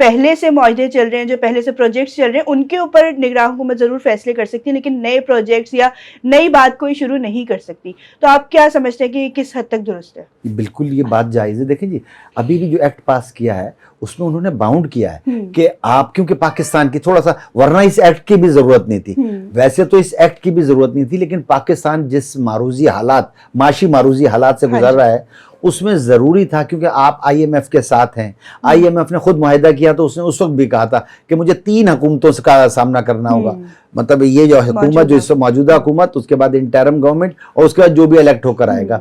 پہلے سے معاہدے چل رہے ہیں, جو پہلے سے پروجیکٹس چل رہے ہیں, ان کے اوپر نگراں حکومت ضرور فیصلے کر سکتی ہے, لیکن نئے پروجیکٹس یا نئی بات کوئی شروع نہیں کر سکتی. تو آپ کیا سمجھتے ہیں کہ یہ کس حد تک درست ہے؟ بالکل یہ بات جائز ہے. دیکھیں جی, ابھی بھی جو ایکٹ پاس کیا ہے اس میں انہوں نے باؤنڈ کیا ہے کہ آپ, کیونکہ پاکستان کی تھوڑا سا, ورنہ اس ایکٹ کی بھی ضرورت نہیں تھی, ویسے تو اس ایکٹ کی بھی ضرورت نہیں تھی, لیکن پاکستان جس معاشی معروضی حالات سے گزر رہا ہے, اس میں ضروری تھا, کیونکہ آپ آئی ایم ایف کے ساتھ ہیں. آئی ایم ایف نے خود معاہدہ کیا تو اس نے اس وقت بھی کہا تھا کہ مجھے 3 حکومتوں کا سامنا کرنا ہوگا, مطلب یہ جو حکومت, جو اس موجودہ حکومت, اس کے بعد انٹرم گورنمنٹ, اور اس کے بعد جو بھی الیکٹ ہو کر آئے گا.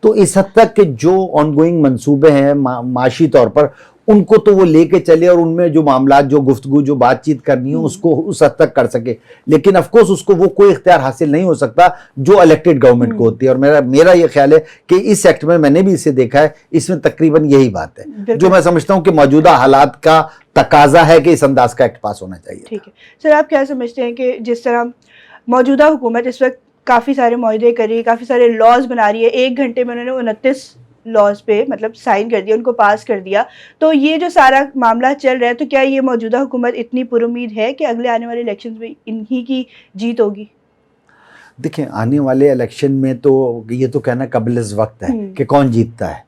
تو اس حد تک کہ جو آن گوئنگ منصوبے ہیں معاشی طور پر, ان کو تو وہ لے کے چلے, اور ان میں جو معاملات, جو گفتگو, جو بات چیت کرنی ہو, اس کو اس حد تک کر سکے. لیکن آف کورس اس کو وہ کوئی اختیار حاصل نہیں ہو سکتا جو الیکٹڈ گورنمنٹ کو ہوتی ہے. اور میرا یہ خیال ہے کہ اس ایکٹ میں نے بھی اسے دیکھا ہے, اس میں تقریباً یہی بات ہے جو میں سمجھتا ہوں کہ موجودہ حالات کا تقاضا ہے کہ اس انداز کا ایکٹ پاس ہونا چاہیے. ٹھیک ہے سر, آپ کیا سمجھتے ہیں کہ جس طرح موجودہ حکومت اس وقت کافی سارے معاہدے کر رہی ہے, کافی سارے لاز بنا رہی ہے, 1 گھنٹے میں انہوں نے 29 لاز پہ مطلب سائن کر دیا, ان کو پاس کر دیا, تو یہ جو سارا معاملہ چل رہا ہے, تو کیا یہ موجودہ حکومت اتنی پر امید ہے کہ اگلے آنے والے الیکشنز میں انہی کی جیت ہوگی؟ دیکھیں, آنے والے الیکشن میں تو یہ تو کہنا قبل از وقت ہے کہ کون جیتتا ہے,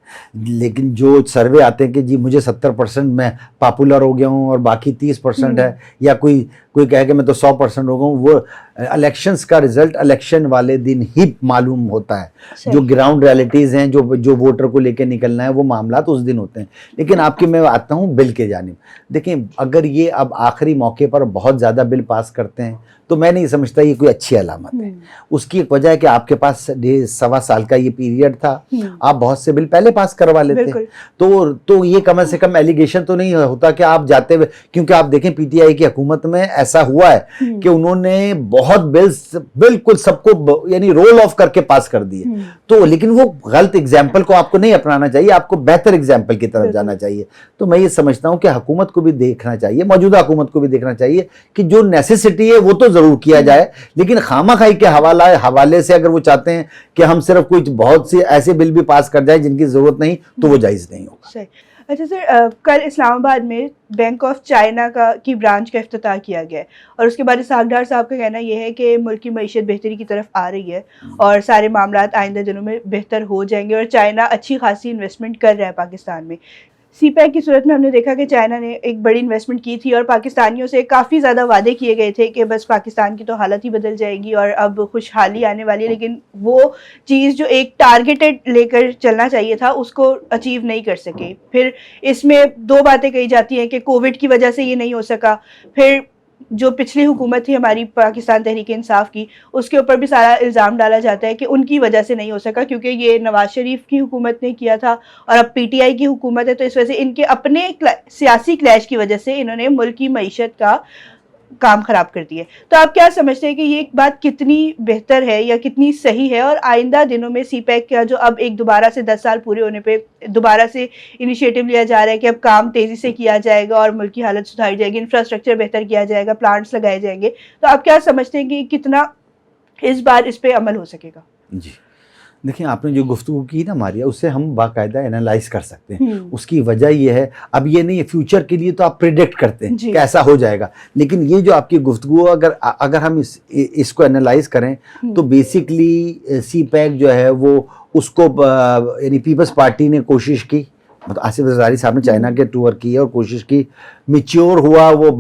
لیکن جو سروے آتے ہیں کہ جی مجھے 70% میں پاپولر ہو گیا ہوں اور باقی 30% ہے, یا کوئی کہے کہ میں تو 100% ہو گیا ہوں, وہ الیکشنز کا رزلٹ الیکشن والے دن ہی معلوم ہوتا ہے. جو گراؤنڈ ریالٹیز ہیں, جو ووٹر کو لے کے نکلنا ہے, وہ معاملات اس دن ہوتے ہیں. لیکن آپ کی, میں آتا ہوں بل کے جانب. دیکھیں, اگر یہ اب آخری موقع پر بہت زیادہ بل پاس کرتے ہیں تو میں نہیں سمجھتا یہ کوئی اچھی علامت ہے. اس کی ایک وجہ ہے کہ آپ کے پاس 1.25 سال کا یہ پیریڈ تھا, آپ بہت سے بل پہلے پاس کروا لیتے, تو یہ کم سے کم ایلیگیشن تو نہیں ہوتا کہ آپ جاتے ہوئے, کیونکہ آپ دیکھیں پی ٹی آئی کی حکومت میں ایسا ہوا ہے کہ انہوں نے بہت بلز بالکل سب کو یعنی رول آف کر کے پاس کر دیے. تو لیکن وہ غلط ایگزامپل کو آپ کو نہیں اپنانا چاہیے, آپ کو بہتر ایگزامپل کی طرف جانا چاہیے. تو میں یہ سمجھتا ہوں کہ حکومت کو بھی دیکھنا چاہیے, موجودہ حکومت کو بھی دیکھنا چاہیے کہ جو نیسیسٹی ہے وہ تو ضرور کیا جائے, لیکن خامہ خواہی کے حوالے سے اگر وہ چاہتے ہیں کہ ہم صرف کوئی بہت سے ایسے بل بھی پاس کر جائیں جن کی ضرورت نہیں, تو وہ جائز نہیں ہوگا. اچھا سر, کل اسلام آباد میں بینک آف چائنا کی برانچ کا افتتاح کیا گیا ہے, اور اس کے بعد اسحاق ڈار صاحب کا کہنا یہ ہے کہ ملک کی معیشت بہتری کی طرف آ رہی ہے اور سارے معاملات آئندہ دنوں میں بہتر ہو جائیں گے, اور چائنا اچھی خاصی انویسٹمنٹ کر رہا ہے پاکستان میں. سی پیک کی صورت میں ہم نے دیکھا کہ چائنا نے ایک بڑی انویسٹمنٹ کی تھی, اور پاکستانیوں سے کافی زیادہ وعدے کیے گئے تھے کہ بس پاکستان کی تو حالت ہی بدل جائے گی اور اب خوشحالی آنے والی ہے, لیکن وہ چیز جو ایک ٹارگیٹڈ لے کر چلنا چاہیے تھا اس کو اچیو نہیں کر سکے. پھر اس میں 2 باتیں کہی جاتی ہیں کہ کووڈ کی وجہ سے یہ نہیں ہو سکا, پھر جو پچھلی حکومت تھی ہماری پاکستان تحریک انصاف کی, اس کے اوپر بھی سارا الزام ڈالا جاتا ہے کہ ان کی وجہ سے نہیں ہو سکا, کیونکہ یہ نواز شریف کی حکومت نے کیا تھا اور اب پی ٹی آئی کی حکومت ہے, تو اس وجہ سے ان کے اپنے سیاسی کلیش کی وجہ سے انہوں نے ملک کی معیشت کا کام خراب کر دیے. تو آپ کیا سمجھتے ہیں کہ یہ بات کتنی بہتر ہے یا کتنی صحیح ہے, اور آئندہ دنوں میں سی پیک کا جو اب ایک دوبارہ سے 10 سال پورے ہونے پہ دوبارہ سے انیشیٹو لیا جا رہا ہے کہ اب کام تیزی سے کیا جائے گا اور ملک کی حالت سدھاری جائے گی, انفراسٹرکچر بہتر کیا جائے گا, پلانٹس لگائے جائیں گے, تو آپ کیا سمجھتے ہیں کہ کتنا اس بار اس پہ عمل ہو سکے گا؟ جی دیکھیں, آپ نے جو گفتگو کی نا ماریا, اس سے ہم باقاعدہ انالائز کر سکتے ہیں. اس کی وجہ یہ ہے, اب یہ نہیں ہے فیوچر کے لیے تو آپ پریڈکٹ کرتے ہیں کہ ایسا ہو جائے گا, لیکن یہ جو آپ کی گفتگو اگر ہم اس کو انالائز کریں تو بیسکلی سی پیک جو ہے وہ اس کو یعنی پیپلز پارٹی نے کوشش کی, آصف زرداری صاحب نے چائنا کے ٹور کی اور کوشش کی, میچیور ہوا وہ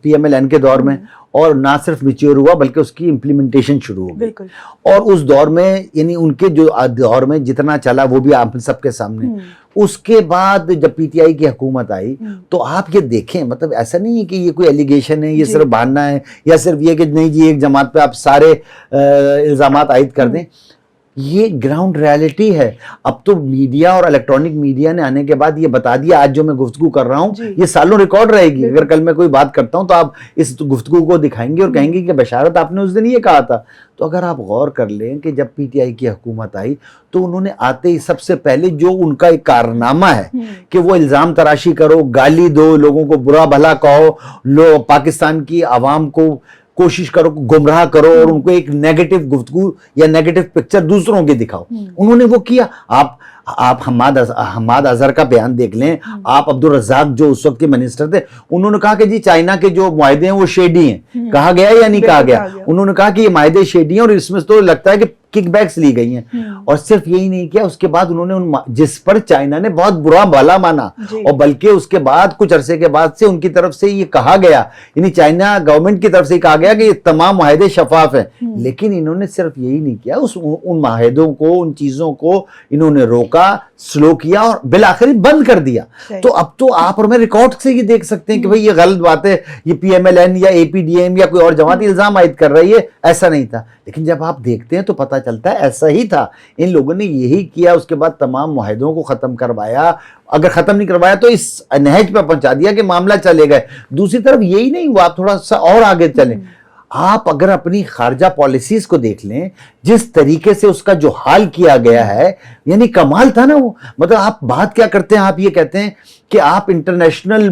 پی ایم ایل این کے دور میں, اور نہ صرف میچیور ہوا بلکہ اس کی امپلیمنٹیشن شروع ہو گئی. اور اس دور میں یعنی ان کے جو دور میں جتنا چلا وہ بھی آپ سب کے سامنے. اس کے بعد جب پی ٹی آئی کی حکومت آئی تو آپ یہ دیکھیں, مطلب ایسا نہیں ہے کہ یہ کوئی ایلیگیشن ہے, یہ صرف بہانا ہے, یا صرف یہ کہ نہیں جی ایک جماعت پہ آپ سارے الزامات عائد کر دیں. یہ گراؤنڈ ریالٹی ہے. اب تو میڈیا اور الیکٹرانک میڈیا نے آنے کے بعد یہ بتا دیا, آج جو میں گفتگو کر رہا ہوں یہ سالوں ریکارڈ رہے گی. اگر کل میں کوئی بات کرتا ہوں تو آپ اس گفتگو کو دکھائیں گے اور کہیں گے کہ بشارت آپ نے اس دن یہ کہا تھا. تو اگر آپ غور کر لیں کہ جب پی ٹی آئی کی حکومت آئی تو انہوں نے آتے ہی سب سے پہلے جو ان کا ایک کارنامہ ہے کہ وہ الزام تراشی کرو, گالی دو, لوگوں کو برا بھلا کہو, پاکستان کی عوام کو کوشش کرو گمراہ کرو اور ان کو ایک نیگیٹو گفتگو یا نیگیٹو پکچر دوسروں کے دکھاؤ, انہوں نے وہ کیا. آپ حماد اظہر کا بیان دیکھ لیں, آپ عبدالرزاق جو اس وقت کے منسٹر تھے, انہوں نے کہا کہ جی چائنا کے جو معاہدے ہیں وہ شیڈی ہیں. کہا گیا یا نہیں کہا گیا؟ انہوں نے کہا کہ یہ معاہدے شیڈی ہیں اور اس میں تو لگتا ہے کہ کک بیکس لی گئی ہیں. اور صرف یہی نہیں کیا, اس کے بعد انہوں نے جس پر چائنا نے بہت برا بھلا مانا, اور بلکہ اس کے بعد کچھ عرصے کے بعد سے ان کی طرف سے یہ کہا گیا, یعنی چائنا گورنمنٹ کی طرف سے کہا گیا کہ یہ تمام معاہدے شفاف ہیں, لیکن انہوں نے صرف یہی نہیں کیا, ان معاہدوں کو, ان چیزوں کو انہوں نے روکا, سلو کیا اور بالآخر بند کر دیا. تو اب تو آپ اور میں ریکارڈ سے یہ دیکھ سکتے ہیں کہ بھئی یہ غلط بات ہے, یہ پی ایم ایل این یا اے پی ڈی ایم یا کوئی اور جماعت الزام عائد کر رہی ہے, ایسا نہیں تھا. لیکن جب آپ دیکھتے ہیں تو پتہ چلتا ہے ایسا ہی تھا, ان لوگوں نے یہی کیا. اس کے بعد تمام معاہدوں کو ختم کروایا, اگر ختم نہیں کروایا تو اس نہج پہ پہنچا دیا کہ معاملہ چلے گئے. دوسری طرف یہی نہیں ہوا, آپ تھوڑا سا اور آگے چلیں. آپ اگر اپنی خارجہ پالیسیز کو دیکھ لیں, جس طریقے سے اس کا جو حال کیا گیا ہے, یعنی کمال تھا نا وہ. مطلب آپ بات کیا کرتے ہیں, آپ یہ کہتے ہیں کہ آپ انٹرنیشنل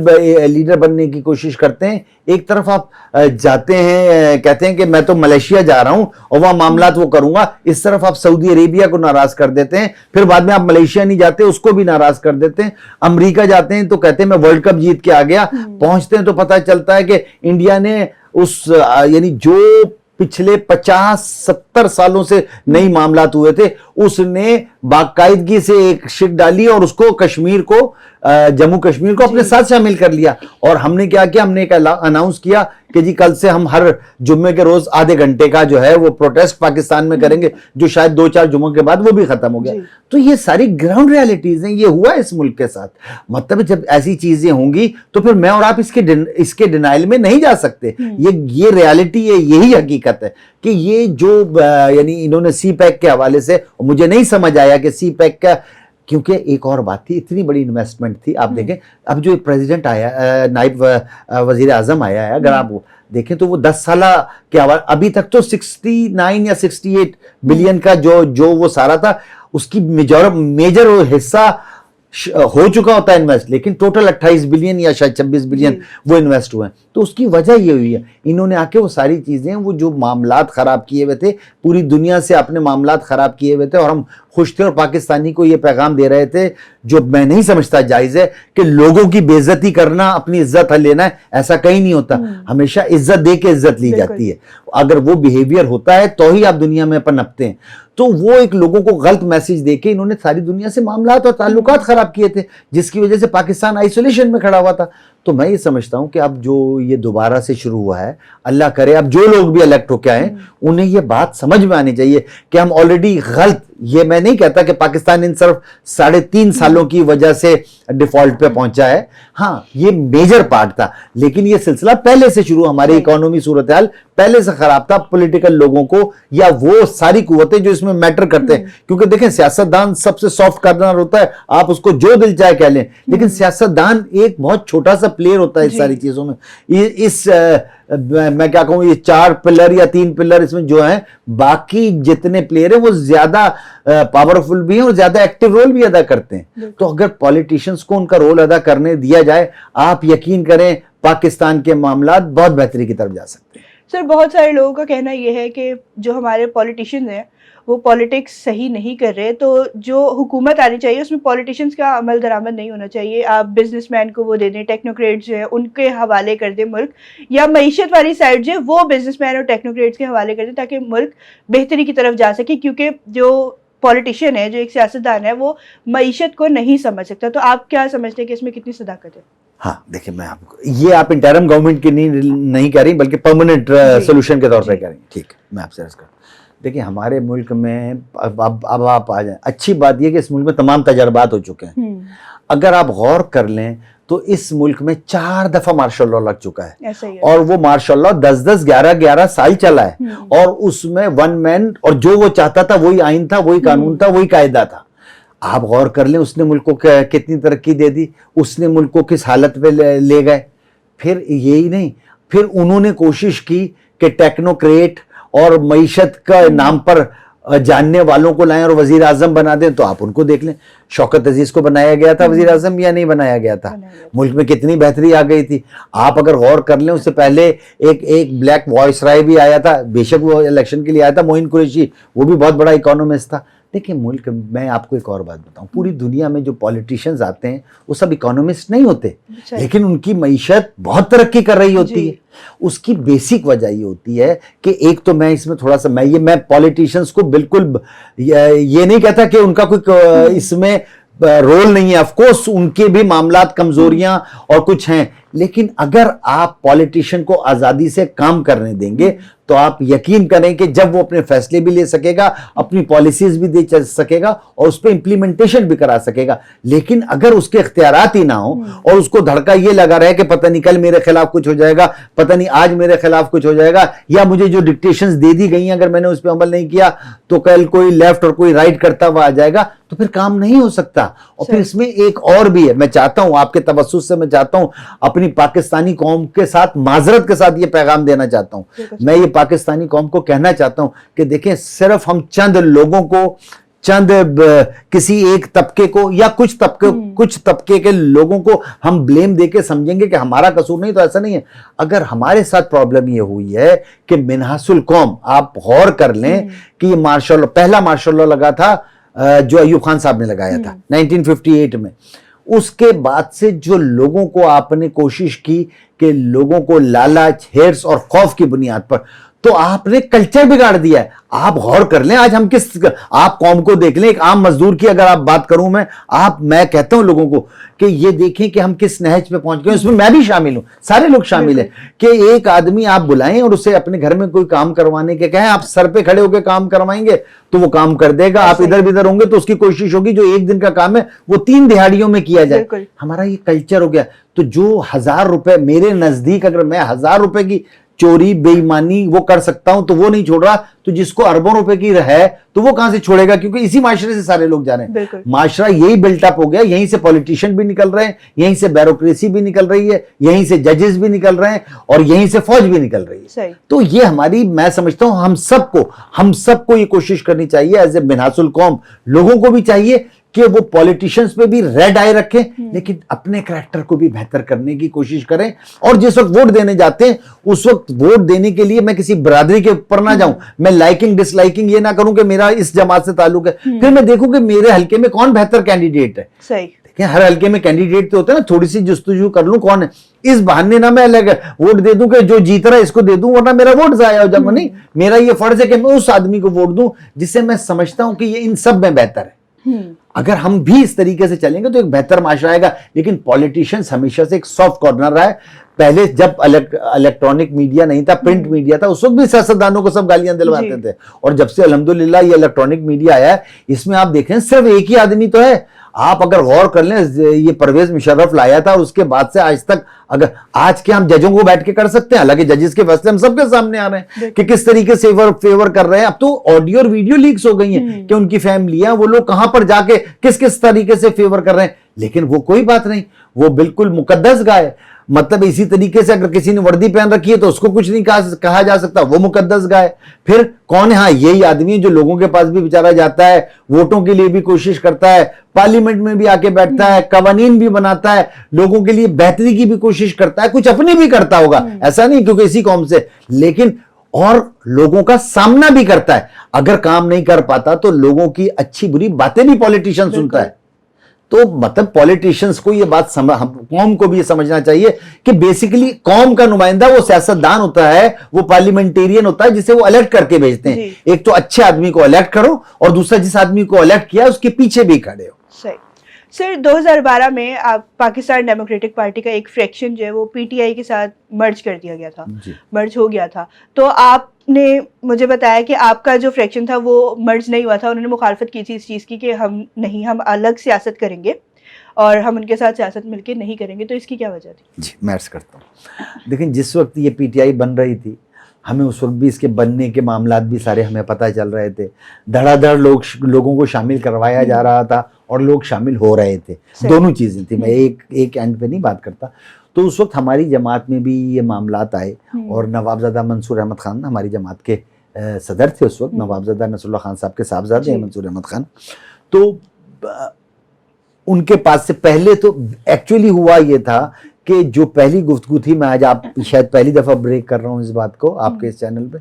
لیڈر بننے کی کوشش کرتے ہیں, ایک طرف آپ جاتے ہیں کہتے ہیں کہ میں تو ملیشیا جا رہا ہوں اور وہاں معاملات وہ کروں گا, اس طرف آپ سعودی عربیہ کو ناراض کر دیتے ہیں, پھر بعد میں آپ ملیشیا نہیں جاتے, اس کو بھی ناراض کر دیتے ہیں. امریکہ جاتے ہیں تو کہتے ہیں میں ورلڈ کپ جیت کے آ گیا, پہنچتے ہیں تو پتہ چلتا ہے کہ انڈیا نے اس یعنی جو پچھلے 50-70 سالوں سے نئی معاملات ہوئے تھے, اس نے باقاعدگی سے ایک شک ڈالی اور اس کو کشمیر کو, جموں کشمیر کو اپنے ساتھ شامل کر لیا. اور ہم نے کیا کیا, ہم نے ایک اناؤنس کیا کہ جی کل سے ہم ہر جمعے کے روز آدھے گھنٹے کا جو ہے وہ پروٹیسٹ پاکستان میں کریں گے, جو شاید 2-4 جمعوں کے بعد وہ بھی ختم ہو گیا. تو یہ ساری گراؤنڈ ریالٹیز ہیں, یہ ہوا اس ملک کے ساتھ. مطلب جب ایسی چیزیں ہوں گی تو پھر میں اور آپ اس کے ڈینائل میں نہیں جا سکتے. یہ ریالٹی ہے, یہی حقیقت ہے کہ یہ جو یعنی انہوں نے سی پیک کے حوالے سے, مجھے نہیں سمجھ آیا کہ سی پیک کا, کیونکہ ایک اور بات تھی, اتنی بڑی انویسٹمنٹ تھی. آپ دیکھیں اب جو پریزیڈنٹ آیا, نائب وزیر اعظم آیا ہے, اگر آپ دیکھیں تو وہ 10 سالہ کے حوالے, ابھی تک تو 69 یا 68 بلین کا جو وہ سارا تھا, اس کی میجر حصہ ہو چکا ہوتا ہے انویسٹ, لیکن ٹوٹل 28 بلین یا شاید 26 بلین وہ انویسٹ ہوئے ہیں. تو اس کی وجہ یہ ہوئی ہے, انہوں نے آ کے وہ ساری چیزیں, وہ جو معاملات خراب کیے ہوئے تھے, پوری دنیا سے اپنے معاملات خراب کیے ہوئے تھے, اور ہم خوش تھے اور پاکستانی کو یہ پیغام دے رہے تھے جو میں نہیں سمجھتا جائز ہے کہ لوگوں کی بے عزتی کرنا اپنی عزت لینا ہے, ایسا کہیں نہیں ہوتا. ہمیشہ عزت دے کے عزت لی جاتی ہے. اگر وہ بیہیویئر ہوتا ہے تو ہی آپ دنیا میں پنپتے ہیں. تو وہ ایک لوگوں کو غلط میسج دے کے انہوں نے ساری دنیا سے معاملات اور تعلقات خراب کیے تھے, جس کی وجہ سے پاکستان آئسولیشن میں کھڑا ہوا تھا. تو میں یہ سمجھتا ہوں کہ اب جو یہ دوبارہ سے شروع ہوا ہے, اللہ کرے اب جو لوگ بھی الیکٹ ہو کے آئیں انہیں یہ بات سمجھ میں آنی چاہیے کہ ہم آلریڈی غلط, یہ میں نہیں کہتا کہ پاکستان ان صرف 3.5 سالوں کی وجہ سے ڈیفالٹ پہ پہنچا ہے, ہاں یہ میجر پارٹ تھا, لیکن یہ سلسلہ پہلے سے شروع, ہماری اکانومی صورتحال پہلے سے خراب تھا. پولیٹیکل لوگوں کو یا وہ ساری قوتیں جو اس میں میٹر کرتے ہیں, کیونکہ دیکھیں سیاستدان سب سے سافٹ کارنر ہوتا ہے, آپ اس کو جو دل چاہے کہہ لیں, لیکن سیاستدان ایک بہت چھوٹا سا پلیئر ہوتا ہے اس ساری چیزوں میں. اس میں کیا کہوں, یہ 4 پلر یا 3 پلر اس میں جو ہیں, باقی جتنے پلیئر ہیں وہ زیادہ پاورفل بھی ہیں اور زیادہ ایکٹیو رول بھی ادا کرتے ہیں. تو اگر پولیٹیشینز کو ان کا رول ادا کرنے دیا جائے, آپ یقین کریں پاکستان کے معاملات بہت بہتری کی طرف جا سکتے ہیں. سر بہت سارے لوگوں کا کہنا یہ ہے کہ جو ہمارے پولیٹیشین ہیں وہ پالیٹکس صحیح نہیں کر رہے, تو جو حکومت آنی چاہیے اس میں پولیٹیشینز کا عمل درآمد نہیں ہونا چاہیے. آپ بزنس مین کو وہ دے دیں, ٹیکنوکریٹس جو ہیں ان کے حوالے کر دیں ملک, یا معیشت والی سائڈ جو ہے وہ بزنس مین اور ٹیکنوکریٹس کے حوالے کر دیں تاکہ ملک بہتری کی طرف جا سکے. کیونکہ جو پولیٹیشین ہے, جو ایک سیاستدان ہے, وہ معیشت کو نہیں سمجھ سکتا. تو آپ کیا سمجھتے ہیں کہ اس میں کتنی صداقت ہے؟ ہاں دیکھیں, میں آپ کو یہ آپ انٹرم گورنمنٹ کی نہیں کہہ رہی بلکہ پرماننٹ سولوشن کے طور پہ کہہ رہی ہیں. ٹھیک, میں آپ سے عرض کروں, دیکھیں ہمارے ملک میں اب آپ آ جائیں, اچھی بات یہ کہ اس ملک میں تمام تجربات ہو چکے ہیں. اگر آپ غور کر لیں تو اس ملک میں 4 دفعہ مارشل لا لگ چکا ہے, اور وہ مارشل لا 10 11 سال چلا ہے, اور اس میں ون مین, اور جو وہ چاہتا تھا وہی آئین تھا, وہی قانون تھا, وہی قاعدہ تھا. آپ غور کر لیں اس نے ملک کو کتنی ترقی دے دی, اس نے ملک کو کس حالت پہ لے گئے. پھر یہی نہیں, پھر انہوں نے کوشش کی کہ ٹیکنوکریٹ اور معیشت کا نام پر جاننے والوں کو لائیں اور وزیر اعظم بنا دیں. تو آپ ان کو دیکھ لیں, شوکت عزیز کو بنایا گیا تھا وزیر اعظم یا نہیں بنایا گیا تھا, ملک میں کتنی بہتری آ گئی تھی. آپ اگر غور کر لیں, اس سے پہلے ایک بلیک وائس رائے بھی آیا تھا, بے شک وہ الیکشن کے لیے آیا تھا, معین قریشی, وہ بھی بہت بڑا اکانومسٹ تھا, دیکھیں ملک میں آپ کو ایک اور بات بتاؤں, پوری دنیا میں جو پالیٹیشینز آتے ہیں وہ سب اکانومسٹ نہیں ہوتے, لیکن ان کی معیشت بہت ترقی کر رہی ہوتی ہے. اس کی بیسک وجہ یہ ہوتی ہے کہ ایک تو میں اس میں تھوڑا سا میں پالیٹیشینز کو بالکل یہ نہیں کہتا کہ ان کا کوئی اس میں رول نہیں ہے, آف کورس ان کے بھی معاملات کمزوریاں اور کچھ ہیں, لیکن اگر آپ پالیٹیشین کو آزادی سے کام کرنے دیں گے تو آپ یقین کریں کہ جب وہ اپنے فیصلے بھی لے سکے گا, اپنی پالیسیز بھی دے سکے گا اور اس پہ امپلیمنٹیشن بھی کرا سکے گا. لیکن اگر اس کے اختیارات ہی نہ ہوں اور اس کو دھڑکا یہ لگا رہے کہ پتہ نہیں کل میرے خلاف کچھ ہو جائے گا, پتہ نہیں آج میرے خلاف کچھ ہو جائے گا, یا مجھے جو ڈکٹیشنز دے دی گئی ہیں اگر میں نے اس پہ عمل نہیں کیا تو کل کوئی لیفٹ اور کوئی رائٹ کرتا ہوا آ جائے گا, تو پھر کام نہیں ہو سکتا. اور پھر اس میں ایک اور بھی ہے, میں چاہتا ہوں آپ کے توسط سے میں چاہتا ہوں اپنی پاکستانی قوم کے ساتھ معذرت کے ساتھ یہ پیغام دینا چاہتا ہوں, میں یہ پاکستانی قوم کو کہنا چاہتا ہوں کہ دیکھیں صرف ہم چند لوگوں کو, چند کسی ایک طبقے کو یا کچھ طبقے کے لوگوں کو ہم بلیم دے کے سمجھیں گے کہ ہمارا قصور نہیں, تو ایسا نہیں ہے. اگر ہمارے ساتھ پرابلم یہ ہوئی ہے کہ منحاص القوم, آپ غور کر لیں کہ یہ مارشل لا, پہلا مارشل لا لگا تھا جو ایوب خان صاحب نے لگایا تھا 1958 میں, اس کے بعد سے جو لوگوں کو آپ نے کوشش کی کہ لوگوں کو لالچ, ہرس اور خوف کی بنیاد پر, تو آپ نے کلچر بگاڑ دیا ہے. آپ غور کر لیں آج ہم آپ قوم کو دیکھ لیں, ایک عام مزدور کی اگر آپ بات کروں میں کہتا ہوں لوگوں کو کہ یہ دیکھیں کہ ہم کس نہج پہ پہنچ گئے. اس میں بھی شامل ہوں, سارے لوگ شامل ہیں کہ ایک آدمی آپ بلائیں اور اسے اپنے گھر میں کوئی کام کروانے کے کہیں, آپ سر پہ کھڑے ہو کے کام کروائیں گے تو وہ کام کر دے گا. آپ ادھر بھی ادھر ہوں گے تو اس کی کوشش ہوگی جو ایک دن کا کام ہے وہ 3 دہاڑیوں میں کیا جائے. ہمارا یہ کلچر ہو گیا. تو جو 1000 روپے میرے نزدیک, اگر میں 1000 روپے کی چوری بے ایمانی وہ کر سکتا ہوں تو وہ نہیں چھوڑ رہا, تو جس کو اربوں روپے کی ہے تو وہ کہاں سے چھوڑے گا, کیونکہ اسی معاشرے سے سارے لوگ جا رہے ہیں. معاشرہ یہی بلٹ اپ ہو گیا, یہیں سے پولیٹیشین بھی نکل رہے ہیں, یہیں سے بیوروکریسی بھی نکل رہی ہے, یہیں سے ججز بھی نکل رہے ہیں اور یہیں سے فوج بھی نکل رہی ہے. تو یہ ہماری, میں سمجھتا ہوں ہم سب کو یہ کوشش کرنی چاہیے ایز اے منحاص القوم, لوگوں کو بھی چاہیے کہ وہ پولیٹیشنز پہ بھی ریڈ آئی رکھیں, لیکن اپنے کریکٹر کو بھی بہتر کرنے کی کوشش کریں. اور جس وقت ووٹ دینے جاتے ہیں اس وقت ووٹ دینے کے لیے میں کسی برادری کے اوپر نہ جاؤں, میں لائکنگ ڈس لائکنگ یہ نہ کروں کہ میرا اس جماعت سے تعلق ہے, پھر میں دیکھوں کہ میرے حلقے میں کون بہتر کینڈیڈیٹ ہے. دیکھیں ہر حلقے میں کینڈیڈیٹ تو ہوتے ہیں نا, تھوڑی سی جستجو کر لوں کون ہے, اس بہانے نہ میں ووٹ دے دوں کہ جو جیت رہا ہے اس کو دے دوں ورنہ میرا ووٹ ضائع ہو جائے گا. نہیں, میرا یہ فرض ہے کہ میں اس آدمی کو ووٹ دوں جس سے میں سمجھتا ہوں کہ یہ ان سب میں بہتر ہے. اگر ہم بھی اس طریقے سے چلیں گے تو ایک بہتر معاشرہ آئے گا. لیکن پولیٹیشینز ہمیشہ سے ایک سافٹ کارنر رہا ہے. پہلے جب الیکٹرانک میڈیا نہیں تھا, پرنٹ میڈیا تھا, اس وقت بھی سیاستدانوں کو سب گالیاں دلواتے تھے. اور جب سے الحمدللہ یہ الیکٹرانک میڈیا آیا ہے, اس میں آپ دیکھیں صرف ایک ہی آدمی تو ہے. آپ اگر غور کر لیں, یہ پرویز مشرف لایا تھا اور اس کے بعد سے آج تک, اگر آج کے ہم ججوں کو بیٹھ کے کر سکتے ہیں, حالانکہ ججز کے فیصلے ہم سب کے سامنے آ رہے ہیں کہ کس طریقے سے فیور کر رہے ہیں. اب تو آڈیو اور ویڈیو لیکس ہو گئی ہیں کہ ان کی فیملیاں, وہ لوگ کہاں پر جا کے کس طریقے سے فیور کر رہے ہیں, لیکن وہ کوئی بات نہیں, وہ بالکل مقدس گائے. مطلب اسی طریقے سے اگر کسی نے وردی پہن رکھی ہے تو اس کو کچھ نہیں کہا جا سکتا, وہ مقدس گائے. پھر کون ہے؟ ہاں یہی آدمی ہے جو لوگوں کے پاس بھی بیچارہ جاتا ہے, ووٹوں کے لیے بھی کوشش کرتا ہے, پارلیمنٹ میں بھی آ کے بیٹھتا ہے, قوانین بھی بناتا ہے, لوگوں کے لیے بہتری کی بھی کوشش کرتا ہے, کچھ اپنی بھی کرتا ہوگا, ایسا نہیں کیونکہ اسی قوم سے, لیکن اور لوگوں کا سامنا بھی کرتا ہے. اگر کام نہیں کر پاتا تو لوگوں کی اچھی بری باتیں بھی پولیٹیشین سنتا ہے. تو مطلب پولیٹیشنز کو یہ بات قوم کو بھی یہ سمجھنا چاہیے کہ بیسیکلی قوم کا نمائندہ وہ سیاستدان ہوتا ہے, وہ پارلیمنٹیرین ہوتا ہے جسے وہ الیکٹ کر کے بھیجتے ہیں. ایک تو اچھے آدمی کو الیکٹ کرو اور دوسرا جس آدمی کو الیکٹ کیا اس کے پیچھے بھی کھڑے ہو. صحیح. سر 2012 میں پاکستان ڈیموکریٹک پارٹی کا ایک فریکشن جو ہے وہ پی ٹی آئی کے ساتھ مرج کر دیا گیا تھا, مرج ہو گیا تھا. تو آپ نے مجھے بتایا کہ آپ کا جو فریکشن تھا وہ مرج نہیں ہوا تھا, انہوں نے مخالفت کی تھی اس چیز کی کہ ہم الگ سیاست کریں گے اور ہم ان کے ساتھ سیاست مل کے نہیں کریں گے. تو اس کی کیا وجہ تھی؟ جی میں عرض کرتا ہوں. دیکھیں جس وقت یہ پی ٹی آئی بن رہی تھی, ہمیں اس وقت بھی اس کے بننے کے معاملات بھی سارے ہمیں پتہ چل رہے تھے. دھڑا دھڑ لوگوں کو شامل کروایا جا رہا تھا اور لوگ شامل ہو رہے تھے. دونوں چیزیں تھیں, میں ایک اینڈ پہ نہیں بات کرتا. تو اس وقت ہماری جماعت میں بھی یہ معاملات آئے اور نوابزادہ منصور احمد خان ہماری جماعت کے صدر تھے اس وقت, نوابزادہ نصر اللہ خان صاحب کے صاحبزادے ہیں منصور احمد خان. تو ان کے پاس سے پہلے تو ایکچولی ہوا یہ تھا کہ جو پہلی گفتگو تھی, میں آج آپ شاید پہلی دفعہ بریک کر رہا ہوں اس بات کو آپ کے اس چینل پہ,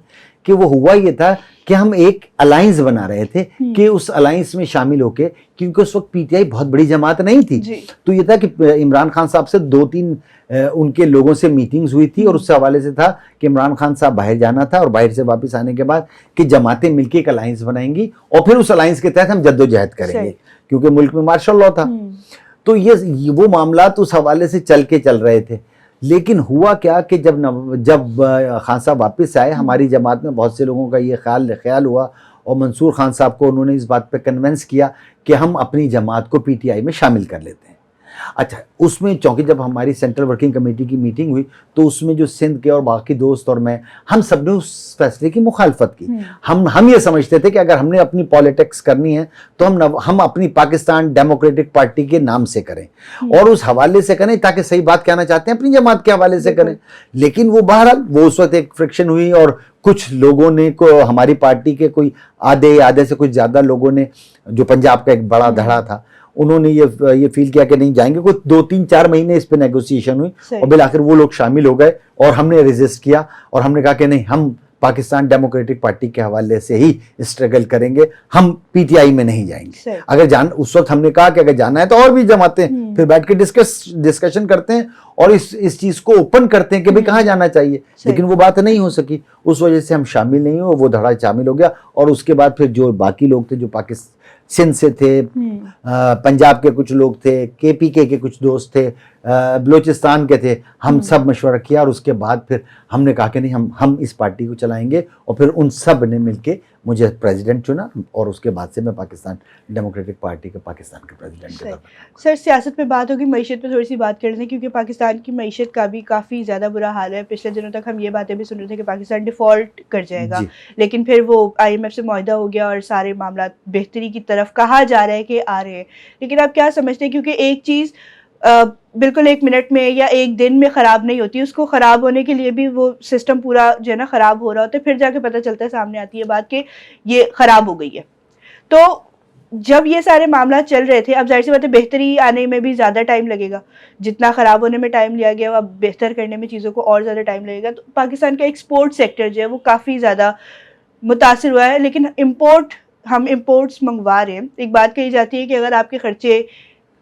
کہ وہ ہوا یہ تھا کہ ہم ایک الائنس بنا رہے تھے کہ اس الائنس میں شامل ہو کے, کیونکہ اس وقت پی ٹی آئی بہت بڑی جماعت نہیں تھی, تو یہ تھا کہ عمران خان صاحب سے 2-3 ان کے لوگوں سے میٹنگز ہوئی تھی, اور اس سے حوالے سے تھا کہ عمران خان صاحب باہر جانا تھا, اور باہر سے واپس آنے کے بعد کہ جماعتیں مل کے ایک الائنس بنائیں گی, اور پھر اس الائنس کے تحت ہم جدوجہد کریں گے, کیونکہ ملک میں مارشل لاء تھا. تو یہ وہ معاملات اس حوالے سے چل رہے تھے. لیکن ہوا کیا کہ جب خان صاحب واپس آئے, ہماری جماعت میں بہت سے لوگوں کا یہ خیال ہوا, اور منصور خان صاحب کو انہوں نے اس بات پہ کنونس کیا کہ ہم اپنی جماعت کو پی ٹی آئی میں شامل کر لیتے ہیں. اچھا, اس میں چونکہ جب ہماری سینٹرل ورکنگ کمیٹی کی میٹنگ ہوئی تو اس میں جو سندھ کے اور باقی دوست اور میں, ہم سب نے اس فیصلے کی مخالفت کی. ہم یہ سمجھتے تھے کہ اگر ہم نے اپنی پالیٹکس کرنی ہے تو ہم اپنی پاکستان ڈیموکریٹک پارٹی کے نام سے کریں, اور اس حوالے سے کریں تاکہ صحیح بات کہنا چاہتے ہیں اپنی جماعت کے حوالے سے کریں. لیکن وہ بہرحال وہ اس وقت ایک فرکشن ہوئی, اور کچھ لوگوں نے ہماری پارٹی کے کوئی آدھے سے کچھ زیادہ لوگوں نے, جو پنجاب کا ایک بڑا دھڑا تھا, انہوں نے یہ فیل کیا کہ نہیں جائیں گے. کوئی 2-3-4 مہینے اس پہ نیگوسیشن ہوئی, اور بالآخر وہ لوگ شامل ہو گئے, اور ہم نے ریزسٹ کیا, اور ہم نے کہا کہ نہیں, ہم پاکستان ڈیموکریٹک پارٹی کے حوالے سے ہی اسٹرگل کریں گے, ہم پی ٹی آئی میں نہیں جائیں گے. اس وقت ہم نے کہا کہ اگر جانا ہے تو اور بھی جماعتیں پھر بیٹھ کے ڈسکشن کرتے ہیں, اور اس چیز کو اوپن کرتے ہیں کہ بھئی کہاں جانا چاہیے. لیکن وہ بات نہیں ہو سکی, اس وجہ سے ہم شامل نہیں ہوئے, وہ دھڑا شامل ہو گیا. اور اس کے بعد پھر جو باقی لوگ تھے, جو سندھ سے تھے, پنجاب کے کچھ لوگ تھے, کے پی کے کچھ دوست تھے, بلوچستان کے تھے, ہم سب مشورہ کیا, اور اس کے بعد پھر ہم نے کہا کہ نہیں, ہم اس پارٹی کو چلائیں گے. اور پھر ان سب نے مل کے مجھے پریزیڈنٹ چنا, اور اس کے بعد سے میں پاکستان ڈیموکریٹک پارٹی کا پاکستان کے پریزیڈنٹ کے طور پر. سر, سیاست پہ بات ہوگی, معیشت پہ تھوڑی سی بات کر لیں, کیونکہ پاکستان کی معیشت کا بھی کافی زیادہ برا حال ہے. پچھلے دنوں تک ہم یہ باتیں بھی سن رہے تھے کہ پاکستان ڈیفالٹ کر جائے گا, لیکن پھر وہ IMF سے معاہدہ ہو گیا, اور سارے معاملات بہتری کی طرف کہا جا رہا ہے کہ آ رہے ہیں. لیکن آپ کیا سمجھتے ہیں, کیونکہ ایک چیز بالکل 1 منٹ میں یا 1 دن میں خراب نہیں ہوتی, اس کو خراب ہونے کے لیے بھی وہ سسٹم پورا جو ہے نا خراب ہو رہا ہوتا ہے, پھر جا کے پتہ چلتا ہے, سامنے آتی ہے بات کہ یہ خراب ہو گئی ہے. تو جب یہ سارے معاملات چل رہے تھے, اب ظاہر سی بات ہے بہتری آنے میں بھی زیادہ ٹائم لگے گا, جتنا خراب ہونے میں ٹائم لیا گیا اب بہتر کرنے میں چیزوں کو اور زیادہ ٹائم لگے گا. تو پاکستان کا ایکسپورٹ سیکٹر جو ہے وہ کافی زیادہ متاثر ہوا ہے, لیکن ہم امپورٹس منگوا رہے ہیں. ایک بات کہی جاتی ہے کہ اگر آپ کے خرچے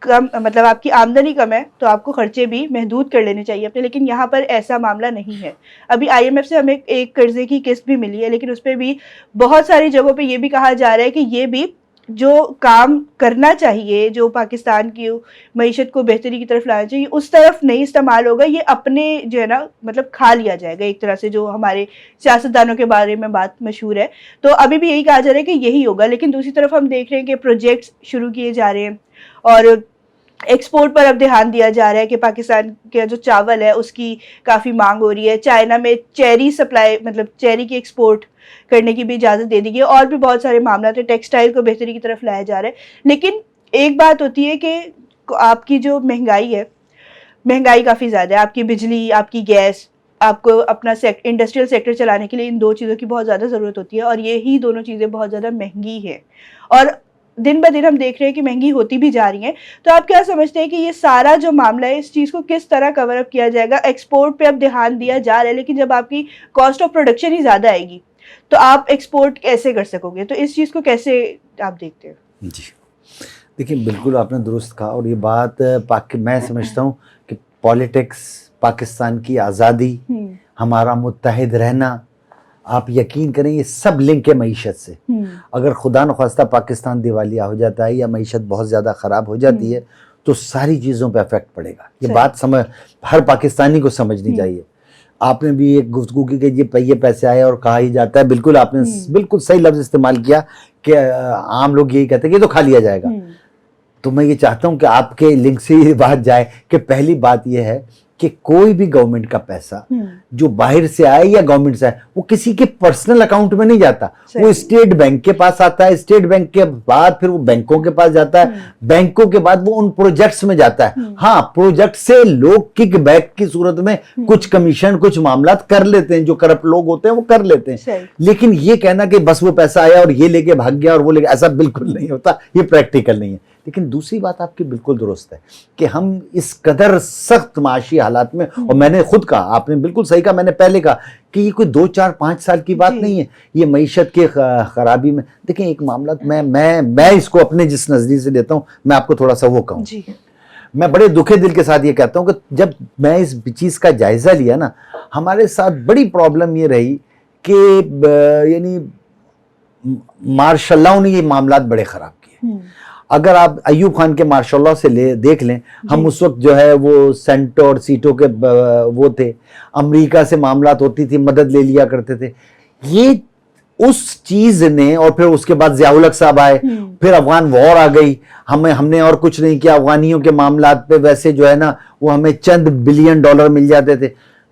کم, مطلب آپ کی آمدنی کم ہے, تو آپ کو خرچے بھی محدود کر لینے چاہیے اپنے, لیکن یہاں پر ایسا معاملہ نہیں ہے. ابھی IMF سے ہمیں ایک قرضے کی قسط بھی ملی ہے, لیکن اس پہ بھی بہت ساری جگہوں پہ یہ بھی کہا جا رہا ہے کہ یہ بھی جو کام کرنا چاہیے, جو پاکستان کی معیشت کو بہتری کی طرف لانا چاہیے, اس طرف نہیں استعمال ہوگا, یہ اپنے جو ہے نا مطلب کھا لیا جائے گا ایک طرح سے, جو ہمارے سیاستدانوں کے بارے میں بات مشہور ہے. تو ابھی بھی یہی کہا جا رہا ہے کہ یہی ہوگا. لیکن دوسری طرف ہم دیکھ رہے ہیں کہ پروجیکٹس شروع کیے جا رہے ہیں, اور ایکسپورٹ پر اب دھیان دیا جا رہا ہے کہ پاکستان کا جو چاول ہے اس کی کافی مانگ ہو رہی ہے. چائنا میں چیری سپلائی, مطلب چیری کی ایکسپورٹ کرنے کی بھی اجازت دے دی گئی, اور بھی بہت سارے معاملات ہیں. ٹیکسٹائل کو بہتری کی طرف لایا جا رہا ہے. لیکن ایک بات ہوتی ہے کہ آپ کی جو مہنگائی ہے, مہنگائی کافی زیادہ ہے. آپ کی بجلی, آپ کی گیس, آپ کو اپنا انڈسٹریل سیکٹر چلانے کے لیے ان 2 چیزوں کی بہت زیادہ ضرورت ہوتی ہے, اور یہی دونوں چیزیں بہت زیادہ مہنگی ہیں, اور دن بہ دن ہم دیکھ رہے ہیں کہ مہنگی ہوتی بھی جا رہی ہیں. تو آپ کیا سمجھتے ہیں کہ یہ سارا جو معاملہ ہے, اس چیز کو کس طرح کور اپ کیا جائے گا؟ ایکسپورٹ پہ اب دھیان دیا جا رہا ہے, لیکن جب آپ کی کاسٹ آف پروڈکشن ہی زیادہ آئے گی تو آپ ایکسپورٹ کیسے کر سکو گے؟ تو اس چیز کو کیسے آپ دیکھتے ہیں؟ جی دیکھیں, بالکل آپ نے درست کہا, اور یہ بات میں سمجھتا ہوں کہ پالیٹکس, پاکستان کی آزادی, ہمارا متحد رہنا, آپ یقین کریں یہ سب لنک ہے معیشت سے. اگر خدا نخواستہ پاکستان دیوالیہ ہو جاتا ہے یا معیشت بہت زیادہ خراب ہو جاتی ہے تو ساری چیزوں پہ افیکٹ پڑے گا. یہ بات ہر پاکستانی کو سمجھنی چاہیے. آپ نے بھی ایک گفتگو کی کہ یہ پیسے آئے اور کہا ہی جاتا ہے, بالکل آپ نے بالکل صحیح لفظ استعمال کیا کہ عام لوگ یہی کہتے ہیں کہ یہ تو کھا لیا جائے گا. تو میں یہ چاہتا ہوں کہ آپ کے لنک سے یہ بات جائے کہ پہلی بات یہ ہے کہ کوئی بھی گورنمنٹ کا پیسہ جو باہر سے آئے یا گورنمنٹ سے آئے وہ کسی کے پرسنل اکاؤنٹ میں نہیں جاتا, وہ اسٹیٹ بینک کے پاس آتا ہے, اسٹیٹ بینک کے بعد پھر وہ بینکوں کے پاس جاتا ہے, بینکوں کے بعد وہ ان پروجیکٹس میں جاتا ہے. ہاں, پروجیکٹ سے لوگ کک بیک کی صورت میں کچھ کمیشن, کچھ معاملات کر لیتے ہیں, جو کرپٹ لوگ ہوتے ہیں وہ کر لیتے ہیں. لیکن یہ کہنا کہ بس وہ پیسہ آیا اور یہ لے کے بھاگ گیا اور وہ لے کے, ایسا بالکل نہیں ہوتا, یہ پریکٹیکل نہیں ہے. لیکن دوسری بات آپ کی بالکل درست ہے کہ ہم اس قدر سخت معاشی حالات میں, اور میں نے خود کہا, آپ نے بالکل صحیح کہا, میں نے پہلے کہا کہ یہ کوئی 2 4 5 سال کی بات نہیں ہے, یہ معیشت کے خرابی میں. دیکھیں ایک معاملہ میں اس کو اپنے جس نظریے سے دیتا ہوں, میں آپ کو تھوڑا سا وہ کہوں. میں بڑے دکھے دل کے ساتھ یہ کہتا ہوں کہ جب میں اس چیز کا جائزہ لیا نا, ہمارے ساتھ بڑی پرابلم یہ رہی کہ یعنی ماشاء اللہ انہیں یہ معاملات بڑے خراب کیے. اگر آپ ایوب خان کے ماشاء اللہ سے دیکھ لیں, ہم اس وقت جو ہے وہ سینٹوں اور سیٹوں کے وہ تھے, امریکہ سے معاملات ہوتی تھی, مدد لے لیا کرتے تھے. یہ اس چیز نے, اور پھر اس کے بعد ضیاء الحق صاحب آئے, پھر افغان وار آ گئی, ہم نے اور کچھ نہیں کیا افغانیوں کے معاملات پہ, ویسے جو ہے نا وہ ہمیں چند بلین ڈالر مل جاتے تھے.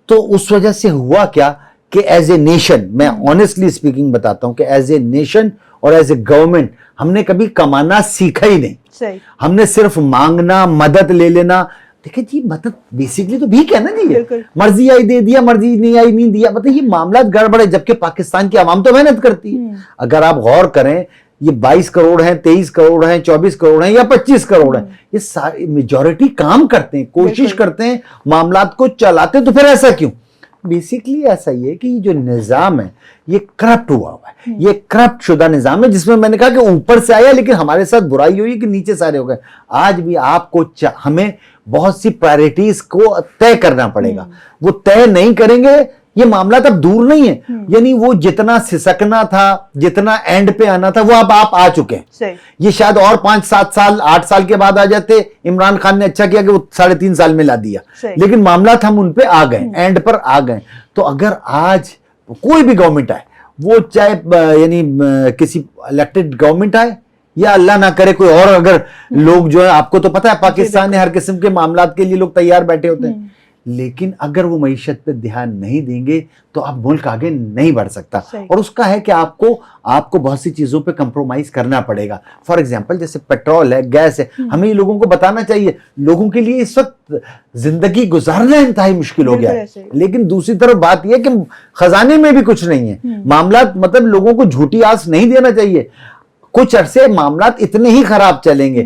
تو اس وجہ سے ہوا کیا کہ ایز اے نیشن, میں آنیسٹلی اسپیکنگ بتاتا ہوں کہ ایز اے نیشن اور ایز اے گورنمنٹ ہم نے کبھی کمانا سیکھا ہی نہیں. ہم نے صرف مانگنا, مدد لے لینا. دیکھیں جی مدد بیسکلی تو بھیک ہے نا جی, مرضی آئی دے دیا, مرضی نہیں آئی نہیں دیا. مطلب یہ معاملات گڑبڑ ہے, جبکہ پاکستان کی عوام تو محنت کرتی ہے. اگر آپ غور کریں, یہ 22 کروڑ ہیں, 23 کروڑ ہیں, 24 کروڑ ہیں یا 25 کروڑ ہیں, یہ ساری میجورٹی کام کرتے ہیں, کوشش کرتے ہیں, معاملات کو چلاتے ہیں. تو پھر ایسا کیوں؟ بیسکلی ایسا ہی ہے کہ یہ جو نظام ہے یہ کرپٹ ہوا ہے, یہ کرپٹ شدہ نظام ہے, جس میں نے کہا کہ اوپر سے آیا لیکن ہمارے ساتھ برائی ہوئی کہ نیچے سارے ہو گئے. آج بھی آپ کو ہمیں بہت سی پرائرٹیز کو طے کرنا پڑے گا. وہ طے نہیں کریں گے, یہ معاملات اب دور نہیں ہے. یعنی وہ جتنا سسکنا تھا, جتنا اینڈ پہ آنا تھا, وہ اب آپ آ چکے ہیں. یہ شاید اور 5 7 سال 8 سال کے بعد آ جاتے. عمران خان نے اچھا کیا کہ وہ 3.5 سال میں لا دیا, لیکن معاملات ہم ان پہ آ گئے, اینڈ پر آ گئے. تو اگر آج کوئی بھی گورنمنٹ آئے, وہ چاہے یعنی کسی الیکٹڈ گورنمنٹ آئے یا اللہ نہ کرے کوئی اور, اگر لوگ جو ہے, آپ کو تو پتہ ہے پاکستان میں ہر قسم کے معاملات کے لیے لوگ تیار بیٹھے ہوتے ہیں, لیکن اگر وہ معیشت پہ دھیان نہیں دیں گے تو اب ملک آگے نہیں بڑھ سکتا. اور اس کا ہے کہ آپ کو بہت سی چیزوں پہ کمپرومائز کرنا پڑے گا. فار ایگزامپل جیسے پیٹرول ہے, گیس ہے, ہمیں یہ لوگوں کو بتانا چاہیے. لوگوں کے لیے اس وقت زندگی گزارنا انتہائی مشکل ہو گیا ہے, لیکن دوسری طرف بات یہ کہ خزانے میں بھی کچھ نہیں ہے. معاملات مطلب لوگوں کو جھوٹی آس نہیں دینا چاہیے. کچھ عرصے معاملات اتنے ہی خراب چلیں گے,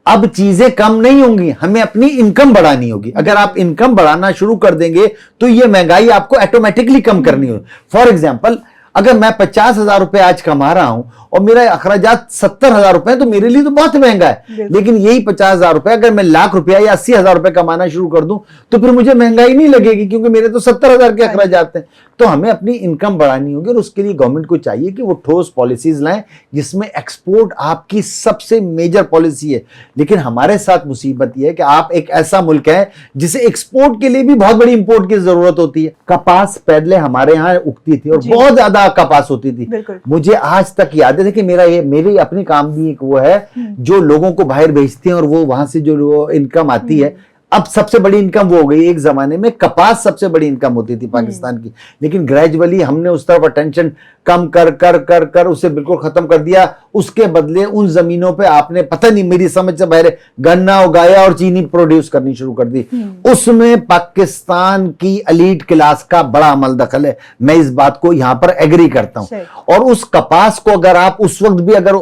اب چیزیں کم نہیں ہوں گی, ہمیں اپنی انکم بڑھانی ہوگی. اگر آپ انکم بڑھانا شروع کر دیں گے تو یہ مہنگائی آپ کو آٹومیٹکلی کم کرنی ہوگی. فار ایگزامپل اگر میں 50,000 روپے آج کما رہا ہوں اور میرا اخراجات 70,000 روپے ہیں تو میرے لیے تو بہت مہنگا ہے. لیکن یہی 50,000 روپے اگر میں لاکھ روپیہ یا 80,000 روپے کمانا شروع کر دوں تو پھر مجھے مہنگائی نہیں لگے گی, کیونکہ میرے تو 70,000 کے اخراجات ہیں. تو ہمیں اپنی انکم بڑھانی ہوگی, اور اس کے لیے گورنمنٹ کو چاہیے کہ وہ ٹھوس پالیسیز لائیں جس میں ایکسپورٹ آپ کی سب سے میجر پالیسی ہے. لیکن ہمارے ساتھ مصیبت یہ ہے کہ آپ ایک ایسا ملک ہے جسے ایکسپورٹ کے لیے بھی بہت بڑی امپورٹ کی ضرورت ہوتی ہے. کپاس پہلے ہمارے یہاں اگتی تھی اور بہت زیادہ کپاس ہوتی تھی. مجھے آج تک یاد ہے کہ میری اپنی کام بھی ایک وہ ہے جو لوگوں کو باہر بھیجتے ہیں اور وہ وہاں سے جو انکم آتی ہے. اب سب سے بڑی انکم وہ ہو گئی. ایک زمانے میں کپاس سب سے بڑی انکم ہوتی تھی پاکستان کی, لیکن گریجولی ہم نے اس طرف اٹینشن کم کر اسے بالکل ختم کر دیا. اس کے بدلے ان زمینوں پہ آپ نے پتہ نہیں میری سمجھ سے باہر گنا اگایا اور چینی پروڈیوس کرنی شروع کر دی. اس میں پاکستان کی ایلیٹ کلاس کا بڑا عمل دخل ہے, میں اس بات کو یہاں پر ایگری کرتا ہوں. اور اس کپاس کو اگر آپ اس وقت بھی, اگر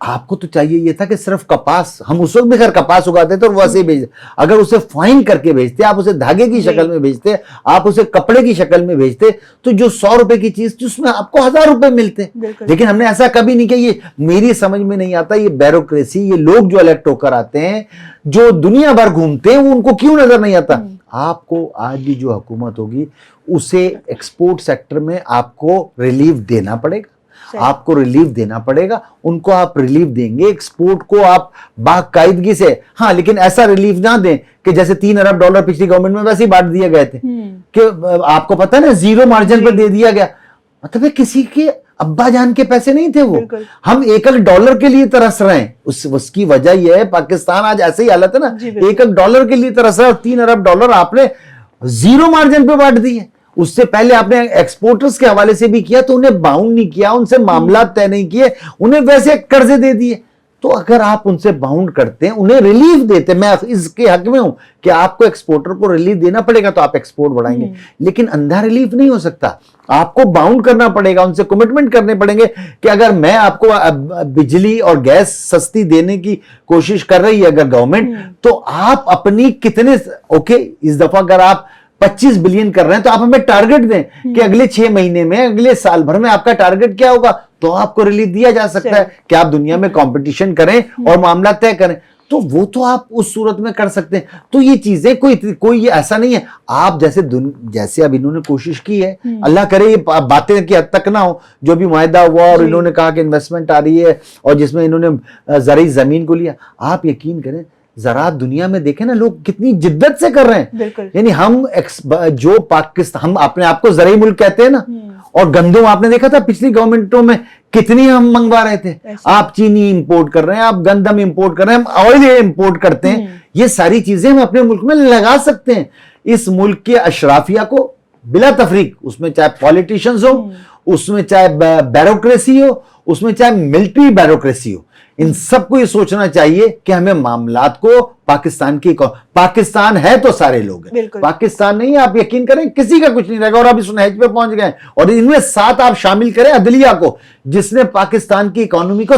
آپ کو تو چاہیے یہ تھا کہ صرف کپاس, ہم اس وقت بھی خیر کپاس اگاتے تھے اور ویسے ہی بھیجتے, اگر اسے فائن کر کے بھیجتے, آپ اسے دھاگے کی شکل میں بھیجتے, آپ اسے کپڑے کی شکل میں بھیجتے, تو جو 100 روپے کی چیز تھی اس میں آپ کو 1000 روپے ملتے. لیکن ہم نے ایسا کبھی نہیں کیا. یہ میری سمجھ میں نہیں آتا, یہ بیوروکریسی, یہ لوگ جو الیکٹ ہو کر آتے ہیں, جو دنیا بھر گھومتے ہیں, وہ ان کو کیوں نظر نہیں آتا. آپ کو آج بھی جو حکومت ہوگی اسے ایکسپورٹ سیکٹر میں آپ کو ریلیف دینا پڑے گا, آپ کو ریلیف دینا پڑے گا. ان کو آپ ریلیف دیں گے, ایکسپورٹ کو آپ باقاعدگی سے, ہاں لیکن ایسا ریلیف نہ دیں کہ جیسے $3 ارب پچھلی گورنمنٹ میں ویسے ہی بانٹ دیے گئے تھے کہ آپ کو پتہ نا زیرو مارجن پر دے دیا گیا. مطلب کسی کے ابا جان کے پیسے نہیں تھے وہ, ہم $1 کے لیے ترس رہے ہیں. اس کی وجہ یہ ہے پاکستان آج ایسے ہی حالت ہے نا, $1 کے لیے ترس رہا ہے, اور $3 ارب آپ نے زیرو مارجن پہ بانٹ دیے. اس سے پہلے آپ نے ایکسپورٹرز کے حوالے سے بھی کیا تو انہیں باؤنڈ نہیں کیا, ان سے معاملات طے نہیں کیے, انہیں ویسے قرضے دے دیے. تو اگر آپ ان سے باؤنڈ کرتے ہیں, انہیں ریلیف دیتے, میں اس کے حق میں ہوں کہ آپ کو ایکسپورٹر کو ریلیف دینا پڑے گا تو آپ ایکسپورٹ بڑھائیں گے, لیکن اندھا ریلیف نہیں ہو سکتا. آپ کو باؤنڈ کرنا پڑے گا, ان سے کمٹمنٹ کرنے پڑیں گے کہ اگر میں آپ کو بجلی اور گیس سستی دینے کی کوشش کر رہی ہے اگر گورنمنٹ, تو آپ اپنی کتنے, اوکے اس دفعہ اگر آپ 25 بلین کر رہے ہیں تو آپ ہمیں ٹارگٹ دیں کہ اگلے 6 مہینے میں, اگلے سال بھر میں آپ کا ٹارگٹ کیا ہوگا, تو آپ کو ریلیف دیا جا سکتا ہے کہ آپ دنیا میں کمپٹیشن کریں اور معاملہ طے کریں. تو وہ تو آپ اس صورت میں کر سکتے ہیں. تو یہ چیزیں کوئی یہ ایسا نہیں ہے. آپ جیسے اب انہوں نے کوشش کی ہے, اللہ کرے یہ باتیں کی حد تک نہ ہو, جو بھی معاہدہ ہوا اور انہوں نے کہا کہ انویسٹمنٹ آ رہی ہے اور جس میں انہوں نے زرعی زمین کو لیا, آپ یقین کریں زراعت دنیا میں دیکھیں نا لوگ کتنی جدت سے کر رہے ہیں. یعنی ہم جو پاکستان, ہم اپنے آپ کو زرعی ملک کہتے ہیں نا, اور گندم آپ نے دیکھا تھا پچھلی گورنمنٹوں میں کتنی ہم منگوا رہے تھے. آپ چینی امپورٹ کر رہے ہیں, آپ گندم امپورٹ کر رہے ہیں, ہم آئل امپورٹ کرتے ہیں. یہ ساری چیزیں ہم اپنے ملک میں لگا سکتے ہیں. اس ملک کے اشرافیہ کو بلا تفریق, اس میں چاہے پولیٹیشنز ہو, اس میں چاہے بیوروکریسی ہو, اس میں چاہے ملٹری بیوروکریسی ہو, ان سب کو یہ سوچنا چاہیے کہ ہمیں معاملات کو پاکستان ہے تو سارے لوگ ہیں, پاکستان نہیں, آپ یقین کریں کسی کا کچھ نہیں رہے گا. اور اب اس نہج پہ پہنچ گئے, اور ان میں ساتھ آپ شامل کریں عدلیہ کو, جس نے پاکستان کی اکانومی کو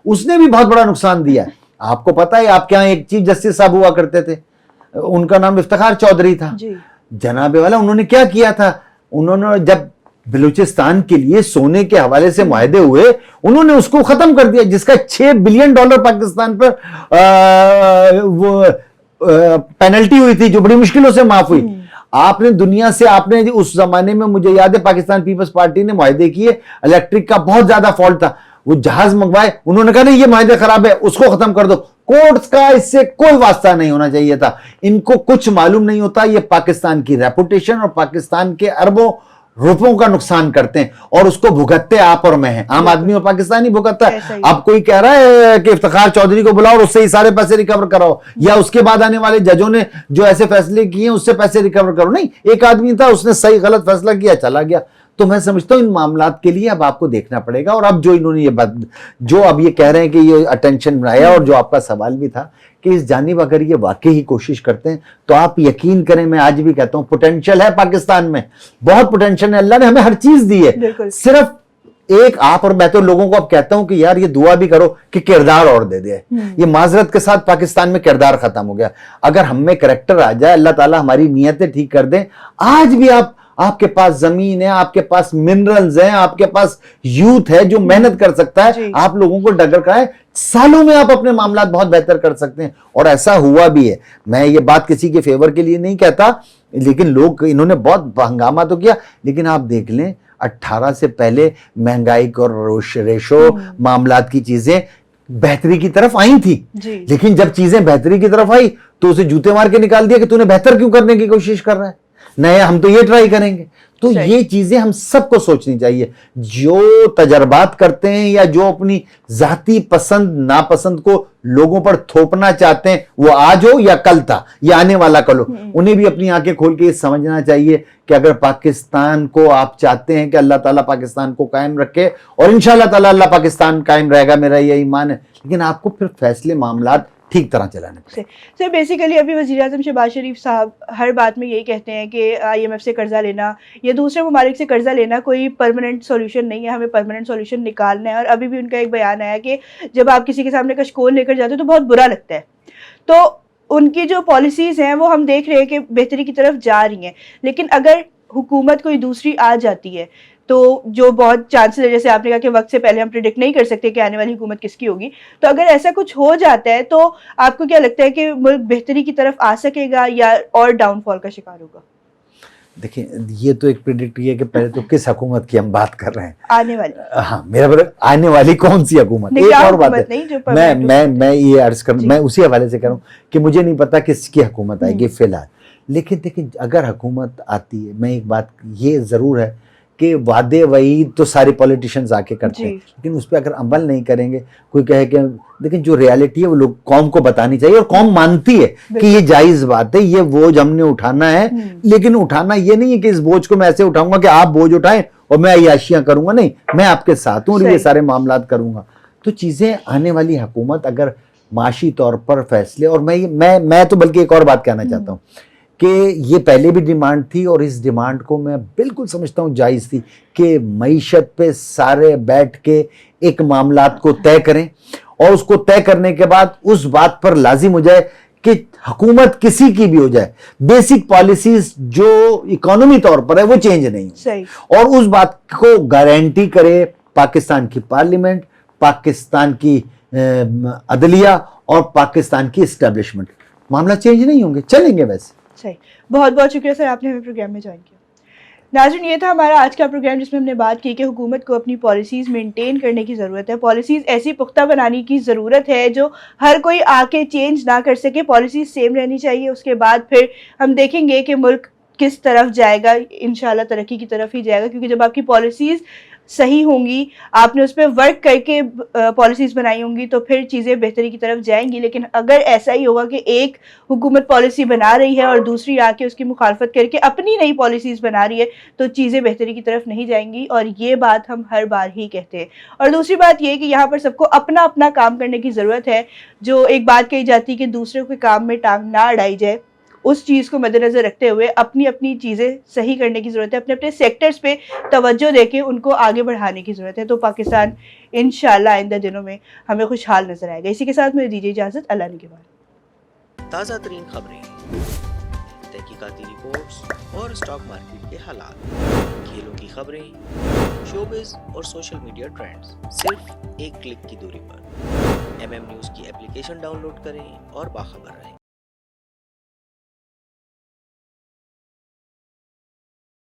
اس نے بھی بہت بڑا نقصان دیا ہے. آپ کو پتا ہے آپ کے یہاں ایک چیف جسٹس صاحب ہوا کرتے تھے, ان کا نام افتخار چودھری تھا. جناب والا انہوں نے کیا کیا تھا, انہوں نے جب بلوچستان کے لیے سونے کے حوالے سے معاہدے ہوئے, انہوں نے اس کو ختم کر دیا, جس کا $6 بلین پاکستان پر وہ پینلٹی ہوئی تھی, جو بڑی مشکلوں سے معاف ہوئی. آپ نے دنیا سے, آپ نے اس زمانے میں مجھے یاد ہے پاکستان پیپلز پارٹی نے معاہدے کیے, الیکٹرک کا بہت زیادہ فالٹ تھا, وہ جہاز منگوائے, انہوں نے کہا نہیں یہ معاہدے خراب ہے, اس کو ختم کر دو. کورٹس کا اس سے کوئی واسطہ نہیں ہونا چاہیے تھا. ان کو کچھ معلوم نہیں ہوتا, یہ پاکستان کی ریپوٹیشن اور پاکستان کے اربوں روپوں کا نقصان کرتے ہیں, اور اس کو بھگتتے آپ اور میں ہیں, عام آدمی اور پاکستانی بھگتتا ہے. اب کوئی کہہ رہا ہے کہ افتخار چودھری کو بلاؤ اور اس سے ہی سارے پیسے ریکور کراؤ, یا اس کے بعد آنے والے ججوں نے جو ایسے فیصلے کیے ہیں اس سے پیسے ریکور کرو. نہیں, ایک آدمی تھا, اس نے صحیح غلط فیصلہ کیا, چلا گیا. تو میں سمجھتا ہوں ان معاملات کے لیے اب آپ کو دیکھنا پڑے گا. اور اب جو انہوں نے جو اب یہ کہہ رہے ہیں کہ یہ اٹینشن بنایا, اور جو آپ کا سوال بھی تھا کہ اس جانب اگر یہ واقعی کوشش کرتے ہیں تو آپ یقین کریں, میں آج بھی کہتا ہوں پوٹینشل ہے پاکستان میں, بہت پوٹینشل ہے. اللہ نے ہمیں ہر چیز دی ہے, صرف ایک آپ اور میں تو لوگوں کو اب کہتا ہوں کہ یار یہ دعا بھی کرو کہ کردار اور دے دے. یہ معذرت کے ساتھ پاکستان میں کردار ختم ہو گیا. اگر ہم میں کریکٹر آ جائے, اللہ تعالیٰ ہماری نیتیں ٹھیک کر دیں, آج بھی آپ کے پاس زمین ہے, آپ کے پاس منرلز ہیں, آپ کے پاس یوتھ ہے جو محنت کر سکتا ہے. آپ لوگوں کو ڈگر کرائیں, سالوں میں آپ اپنے معاملات بہت بہتر کر سکتے ہیں. اور ایسا ہوا بھی ہے. میں یہ بات کسی کے فیور کے لیے نہیں کہتا, لیکن انہوں نے بہت ہنگامہ تو کیا, لیکن آپ دیکھ لیں 18 سے پہلے مہنگائی اور ریشو معاملات کی چیزیں بہتری کی طرف آئی تھی. لیکن جب چیزیں بہتری کی طرف آئی تو اسے جوتے مار کے نکال دیا کہ تو نے بہتر کیوں کرنے کی کوشش کر رہا ہے, نہیں ہم تو یہ ٹرائی کریں گے. تو یہ چیزیں ہم سب کو سوچنی چاہیے. جو تجربات کرتے ہیں یا جو اپنی ذاتی پسند ناپسند کو لوگوں پر تھوپنا چاہتے ہیں, وہ آج ہو یا کل تھا یا آنے والا کل ہو, انہیں بھی اپنی آنکھیں کھول کے یہ سمجھنا چاہیے کہ اگر پاکستان کو آپ چاہتے ہیں کہ اللہ تعالیٰ پاکستان کو قائم رکھے, اور انشاءاللہ تعالیٰ اللہ پاکستان قائم رہے گا, میرا یہ ایمان ہے, لیکن آپ کو پھر فیصلے معاملات ٹھیک طرح چلانے پڑے. سر بیسیکلی ابھی وزیر اعظم شہباز شریف صاحب ہر بات میں یہی کہتے ہیں کہ IMF سے قرضہ لینا یا دوسرے ممالک سے قرضہ لینا کوئی پرماننٹ سولوشن نہیں ہے, ہمیں پرماننٹ سولوشن نکالنا ہے. اور ابھی بھی ان کا ایک بیان آیا کہ جب آپ کسی کے سامنے کشکول لے کر جاتے ہو تو بہت برا لگتا ہے. تو ان کی جو پالیسیز ہیں وہ ہم دیکھ رہے ہیں کہ بہتری کی طرف جا رہی ہیں, لیکن اگر حکومت کوئی دوسری آ جاتی ہے تو جو بہت چانسز ہے, جیسے آپ نے کہا کہ وقت سے پہلے ہم پریڈکٹ نہیں کر سکتے کہ آنے والی حکومت کس کی ہوگی, تو اگر ایسا کچھ ہو جاتا ہے تو آپ کو کیا لگتا ہے کہ ملک بہتری کی طرف آ سکے گا یا اور ڈاؤن فال کا شکار ہوگا؟ دیکھیں یہ تو ایک پریڈکٹ یہ کہ پہلے تو کس حکومت کی ہم بات کر رہے ہیں, آنے والی. ہاں میرا آنے والی کون سی حکومت, ایک اور بات ہے, میں یہ عرض کروں, میں اسی حوالے سے کہہ رہا ہوں کہ مجھے نہیں پتا کس کی حکومت آئے گی فی الحال. لیکن دیکھیں اگر حکومت آتی ہے, میں ایک بات یہ ضرور ہے کہ وعدے وعید تو سارے پولیٹیشنز آ کے کرتے ہیں, لیکن اس پہ اگر عمل نہیں کریں گے, کوئی کہے کہ لیکن جو ریالٹی ہے وہ لوگ قوم کو بتانی چاہیے, اور قوم مانتی ہے کہ یہ جائز بات ہے, یہ بوجھ ہم نے اٹھانا ہے. لیکن اٹھانا یہ نہیں ہے کہ اس بوجھ کو میں ایسے اٹھاؤں گا کہ آپ بوجھ اٹھائیں اور میں عیاشیاں کروں گا, نہیں, میں آپ کے ساتھ ہوں اور یہ سارے معاملات کروں گا. تو چیزیں آنے والی حکومت اگر معاشی طور پر فیصلے، اور میں تو بلکہ ایک اور بات کہنا چاہتا ہوں کہ یہ پہلے بھی ڈیمانڈ تھی اور اس ڈیمانڈ کو میں بالکل سمجھتا ہوں جائز تھی کہ معیشت پہ سارے بیٹھ کے ایک معاملات کو طے کریں، اور اس کو طے کرنے کے بعد اس بات پر لازم ہو جائے کہ حکومت کسی کی بھی ہو جائے، بیسک پالیسیز جو اکانومی طور پر ہے وہ چینج نہیں صحیح. اور اس بات کو گارنٹی کرے پاکستان کی پارلیمنٹ، پاکستان کی عدلیہ اور پاکستان کی اسٹیبلشمنٹ. معاملہ چینج نہیں ہوں گے، چلیں گے ویسے. صحیح. بہت بہت شکریہ سر، آپ نے ہمیں پروگرام میں جوائن کیا. ناظرین، یہ تھا ہمارا آج کا پروگرام جس میں ہم نے بات کی کہ حکومت کو اپنی پالیسیز مینٹین کرنے کی ضرورت ہے، پالیسیز ایسی پختہ بنانے کی ضرورت ہے جو ہر کوئی آ کے چینج نہ کر سکے، پالیسیز سیم رہنی چاہیے. اس کے بعد پھر ہم دیکھیں گے کہ ملک کس طرف جائے گا، انشاءاللہ ترقی کی طرف ہی جائے گا، کیونکہ جب آپ کی پالیسیز صحیح ہوں گی، آپ نے اس پہ ورک کر کے پالیسیز بنائی ہوں گی، تو پھر چیزیں بہتری کی طرف جائیں گی. لیکن اگر ایسا ہی ہوگا کہ ایک حکومت پالیسی بنا رہی ہے اور دوسری آ کے اس کی مخالفت کر کے اپنی نئی پالیسیز بنا رہی ہے، تو چیزیں بہتری کی طرف نہیں جائیں گی. اور یہ بات ہم ہر بار ہی کہتے ہیں. اور دوسری بات یہ کہ یہاں پر سب کو اپنا اپنا کام کرنے کی ضرورت ہے. جو ایک بات کہی جاتی ہے کہ دوسرے کے کام میں ٹانگ نہ اڑائی جائے، اس چیز کو مد نظر رکھتے ہوئے اپنی اپنی چیزیں صحیح کرنے کی ضرورت ہے، اپنے اپنے سیکٹرز پہ توجہ دے کے ان کو آگے بڑھانے کی ضرورت ہے. تو پاکستان انشاءاللہ آئندہ دنوں میں ہمیں خوشحال نظر آئے گا. اسی کے ساتھ مجھے دیجیے اجازت. اللہ نگہبان. تازہ ترین خبریں، تحقیقاتی رپورٹس اور اسٹاک مارکیٹ کے حالات، کھیلوں کی خبریں، شوبز اور سوشل میڈیا ٹرینڈز، صرف ایک کلک کی دوری پر. MM نیوز کی اپلیکیشن ڈاؤن لوڈ کریں اور باخبر رہیں.